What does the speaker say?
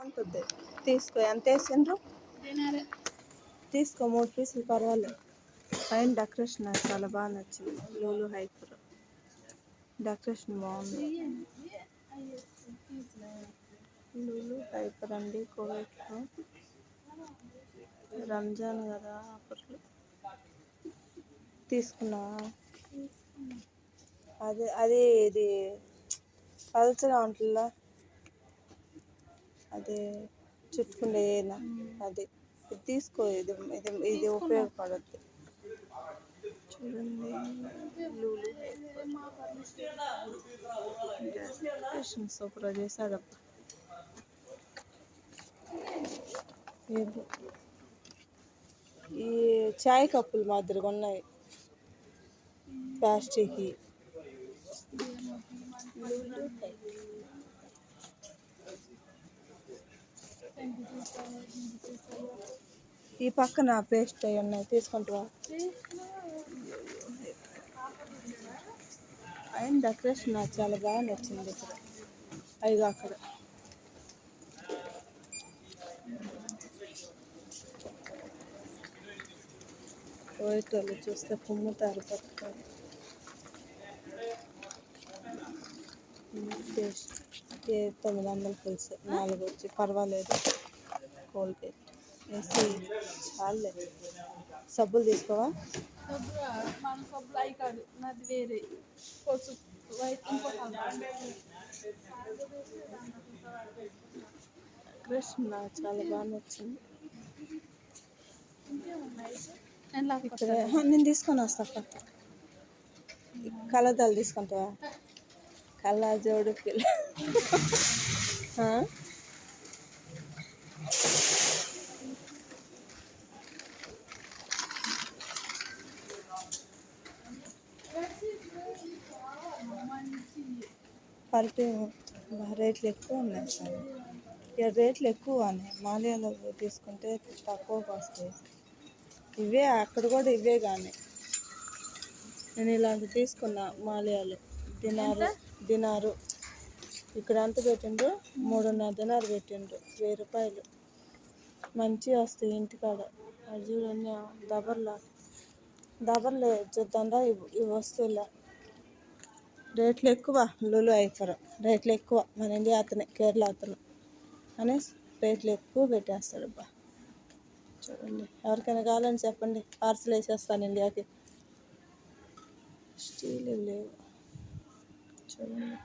బాగుంటుంది. తీసుకో, ఎంత వేసిండ్రు? తీసుకో, 3 పీసులు పర్వాలేదు. పైన డెకరేషన్ నాకు చాలా బాగా నచ్చింది. లూలు హైపర్ డెకరేషన్ బాగుంది. లూలు హైపర్ అండి, కోవేట్లో. రంజాన్ కదా ఆఫర్లు తీసుకున్నావా? అదే ఇది పల్చగా ఉంటుందా, అదే చుట్టుకుండేనా? అది ఇది తీసుకో, ఇది ఇది ఇది ఉపయోగపడుద్ది. చూడండి, లూలు డెకరేషన్ సూపర్గా చేశాడబ్బా. ఏది ఈ చాయ్ కప్పులు మాదిరిగా ఉన్నాయి, ప్లాస్టిక్. ఈ పక్కన పేస్ట్ అవి ఉన్నాయి, తీసుకుంటావా? ఆయన డెకరేషన్ నాకు చాలా బాగా నచ్చింది. ఇక్కడ అవి అక్కడ వైటోళ్ళు చూస్తే కుమ్ముతారు పట్టుకొని. పేస్ట్ 900 పులుసు 4 వచ్చి పర్వాలేదు. కోల్గేట్ వేసి చాలే. సబ్బులు తీసుకోవా? డెకరేషన్ నాకు చాలా బాగా నచ్చింది. ఇక్కడ నేను తీసుకొని వస్తా. కళ్ళద్దాలు తీసుకుంటావా? కళ్ళజోడు పిల్ల. పర్ఫ్యూమ్ రేట్లు ఎక్కువ ఉన్నాయి సార్. ఇక రేట్లు ఎక్కువ ఉన్నాయి. మాల్యాలో తీసుకుంటే తక్కువకి వస్తాయి. ఇవే అక్కడ కూడా ఇవే, కానీ నేను ఇలాంటి తీసుకున్నా మాల్యాలు. దినారు ఇక్కడ ఎంత పెట్టిండ్రు? 3.5 దినారు పెట్టిండ్రు. 1000 రూపాయలు. మంచిగా వస్తాయి ఇంటికాడ. అది చూడండి, దబర్లే చూద్దాంరా ఈ వస్తువుల రేట్లు ఎక్కువ. లూలు హైపర్ రేట్లు ఎక్కువ. మన ఇండియా అతనే, కేరళ అతను అనేసి రేట్లు ఎక్కువ పెట్టేస్తాడబ్బా. చూడండి, ఎవరికైనా కావాలని చెప్పండి, పార్సల్ వేసేస్తాను ఇండియాకి. స్టీల్ లేవు చూడండి.